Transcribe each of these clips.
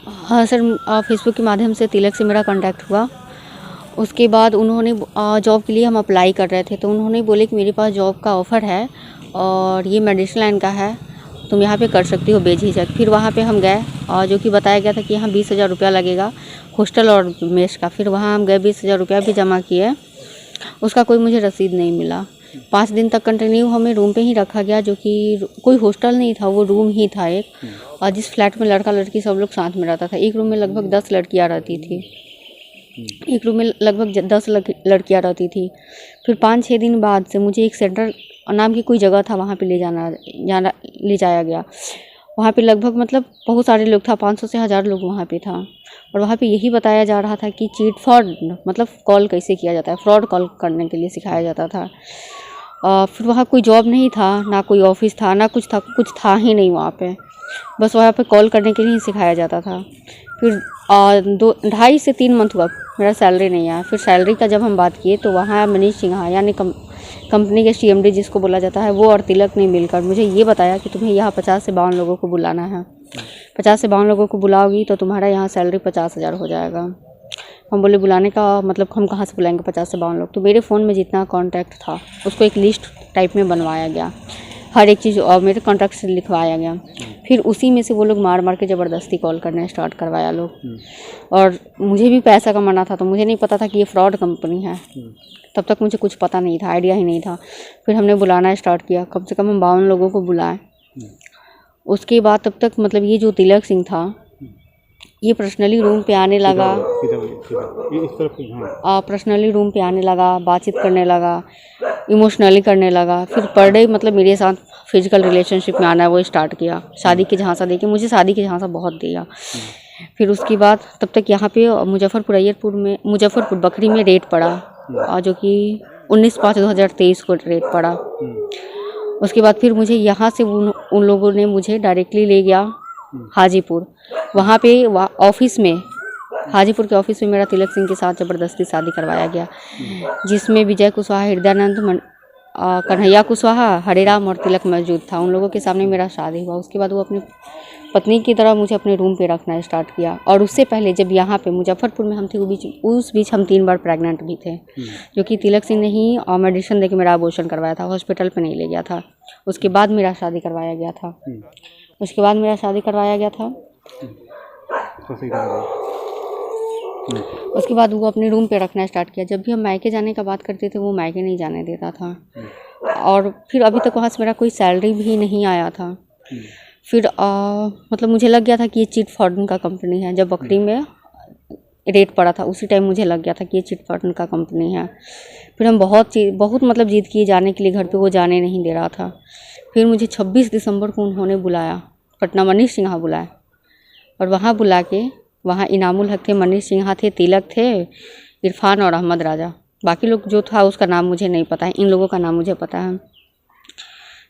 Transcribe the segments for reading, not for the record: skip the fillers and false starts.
हाँ sir, Facebook के माध्यम से तिलक से मेरा कांटेक्ट हुआ। उसके बाद उन्होंने जॉब के लिए हम अप्लाई कर रहे थे, तो उन्होंने बोले कि मेरे पास जॉब का ऑफ़र है और ये मेडिसिन लाइन का है, तुम यहाँ पे कर सकती हो बेझिझक। फिर वहाँ पे हम गए और जो कि बताया गया था कि यहाँ 20,000 रुपया लगेगा हॉस्टल और मेस का। फिर वहाँ हम गए, 20,000 रुपया भी जमा किए, उसका कोई मुझे रसीद नहीं मिला। 5 दिन तक कंटिन्यू हमें रूम पे ही रखा गया, जो कि कोई हॉस्टल नहीं था, वो रूम ही था एक। और जिस फ्लैट में लड़का लड़की सब लोग साथ में रहता था, एक रूम में लगभग 10 लड़कियाँ रहती थी। एक रूम में लगभग 10 लड़कियाँ रहती थी। फिर 5-6 दिन बाद से मुझे एक सेंटर नाम की कोई जगह था, वहाँ पे ले जाया गया। वहाँ पे लगभग मतलब बहुत सारे लोग था, 500 से 1000 लोग वहाँ पे था। और वहाँ पे यही बताया जा रहा था कि चीट फ्रॉड मतलब कॉल कैसे किया जाता है, फ्रॉड कॉल करने के लिए सिखाया जाता था। फिर वहाँ कोई जॉब नहीं था, ना कोई ऑफिस था, ना कुछ था ही नहीं वहाँ पे। बस वहाँ पे कॉल करने के लिए ही सिखाया जाता था। फिर 2-2.5 से 3 मंथ हुआ, मेरा सैलरी नहीं आया। फिर सैलरी का जब हम बात किए तो वहाँ मनीष सिन्हा यानी कंपनी के CMD जिसको बोला जाता है, वो और तिलक ने मिलकर मुझे ये बताया कि तुम्हें यहाँ 50 से 52 लोगों को बुलाना है। 50 से 52 लोगों को बुलाओगी तो तुम्हारा यहाँ सैलरी 50,000 हो जाएगा। हम बोले बुलाने का मतलब हम कहाँ से बुलाएंगे 50 से 52 लोग। तो मेरे फ़ोन में जितना कॉन्टैक्ट था उसको एक लिस्ट टाइप में बनवाया गया, हर एक चीज़ और मेरे कॉन्टैक्ट से लिखवाया गया। फिर उसी में से वो लोग मार के ज़बरदस्ती कॉल करना स्टार्ट करवाया लोग। और मुझे भी पैसा कमाना था, तो मुझे नहीं पता था कि ये फ्रॉड कंपनी है। तब तक मुझे कुछ पता नहीं था, आइडिया ही नहीं था। फिर हमने बुलाना स्टार्ट किया, कम से कम हम 52 लोगों को बुलाए। उसके बाद तब तक मतलब ये जो तिलक सिंह था, ये पर्सनली रूम पे आने लगा, पर्सनली रूम पे आने लगा, बातचीत करने लगा, इमोशनली करने लगा। फिर पर डे मतलब मेरे साथ फिजिकल रिलेशनशिप में आना वो स्टार्ट किया। शादी की झांसा देके मुझे शादी की झांसा बहुत दिया। फिर उसके बाद तब तक यहाँ पे मुजफ्फरपुर बखरी में रेट पड़ा, जो कि 19/5/2023 को रेट पड़ा। उसके बाद फिर मुझे यहाँ से उन लोगों ने मुझे डायरेक्टली ले गया हाजीपुर। वहाँ पे ऑफिस में, हाजीपुर के ऑफिस में मेरा तिलक सिंह के साथ ज़बरदस्ती शादी करवाया गया, जिसमें विजय कुशवाहा, हृदयानंद, कन्हैया कुशवाहा, हरेराम और तिलक मौजूद था। उन लोगों के सामने मेरा शादी हुआ। उसके बाद वो अपनी पत्नी की तरह मुझे अपने रूम पे रखना स्टार्ट किया। और उससे पहले जब यहाँ पे मुजफ्फरपुर में हम थे, उस बीच हम 3 बार प्रेग्नेंट भी थे, जो कि तिलक सिंह ने ही मेडिसिन देके मेरा अबॉर्शन करवाया था, हॉस्पिटल पे नहीं ले गया था। उसके बाद मेरा शादी करवाया गया था। उसके बाद वो अपने रूम पे रखना स्टार्ट किया। जब भी हम मायके जाने का बात करते थे, वो मायके नहीं जाने देता था। और फिर अभी तक वहाँ से मेरा कोई सैलरी भी नहीं आया था। फिर मतलब मुझे लग गया था कि ये चिट फंड का कंपनी है। जब बकरी में रेट पड़ा था उसी टाइम मुझे लग गया था कि ये चिट फंड का कंपनी है। फिर हम बहुत मतलब जिद किए जाने के लिए घर पे, वो जाने नहीं दे रहा था। फिर मुझे 26 दिसंबर को उन्होंने बुलाया, पटना मनीष सिन्हा बुलाया। और वहाँ बुला के, वहाँ इनामुल हक थे, मनीष सिन्हा थे, तिलक थे, इरफान और अहमद राजा। बाकी लोग जो था उसका नाम मुझे नहीं पता है, इन लोगों का नाम मुझे पता है।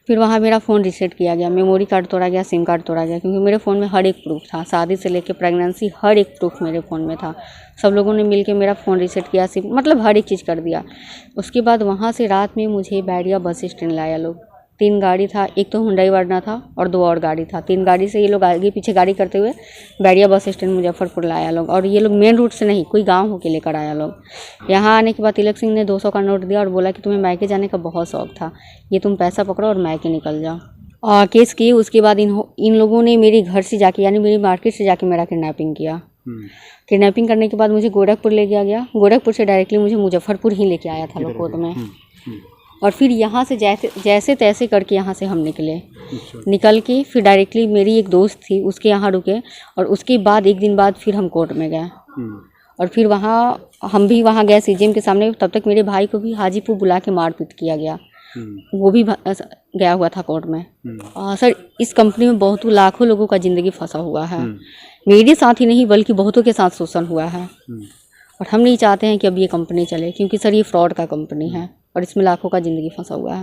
फिर वहाँ मेरा फ़ोन रीसेट किया गया, मेमोरी कार्ड तोड़ा गया, सिम कार्ड तोड़ा गया, क्योंकि मेरे फ़ोन में हर एक प्रूफ था, शादी से लेकर प्रेगनेंसी हर एक प्रूफ मेरे फ़ोन में था। सब लोगों ने मिलके मेरा फ़ोन रीसेट किया, सिम मतलब हर एक चीज़ कर दिया। उसके बाद वहाँ से रात में मुझे बैरिया बस स्टैंड लाया लोग। 3 गाड़ी था, एक तो हुंडई वर्ना था और 2 और गाड़ी था। 3 गाड़ी से ये लोग आगे पीछे गाड़ी करते हुए बैरिया बस स्टैंड मुजफ्फरपुर लाया लोग। और ये लोग मेन रूट से नहीं, कोई गांव होके लेकर आया लोग। यहाँ आने के बाद तिलक सिंह ने 200 का नोट दिया और बोला कि तुम्हें मायके जाने का बहुत शौक था, ये तुम पैसा पकड़ो और मायके निकल जाओ। केस किए। उसके बाद इन लोगों ने मेरे घर से जाके, यानी मेरी मार्केट से जाके मेरा किडनैपिंग किया। किडनैपिंग करने के बाद मुझे गोरखपुर ले गया। गोरखपुर से डायरेक्टली मुझे मुजफ्फरपुर ही लेके आया था लोग कोर्ट में। और फिर यहाँ से जैसे तैसे करके यहाँ से हम निकल के फिर डायरेक्टली मेरी एक दोस्त थी, उसके यहाँ रुके। और उसके बाद 1 दिन बाद फिर हम कोर्ट में गए। और फिर हम भी वहाँ गए CGM के सामने। तब तक मेरे भाई को भी हाजीपुर बुला के मारपीट किया गया, वो भी गया हुआ था कोर्ट में। सर, इस कंपनी में बहुत लाखों लोगों का ज़िंदगी फंसा हुआ है। मेरे साथ ही नहीं बल्कि बहुतों के साथ शोषण हुआ है। और हम नहीं चाहते हैं कि अब ये कंपनी चले, क्योंकि सर ये फ्रॉड का कंपनी है और इसमें लाखों का ज़िंदगी फंसा हुआ है।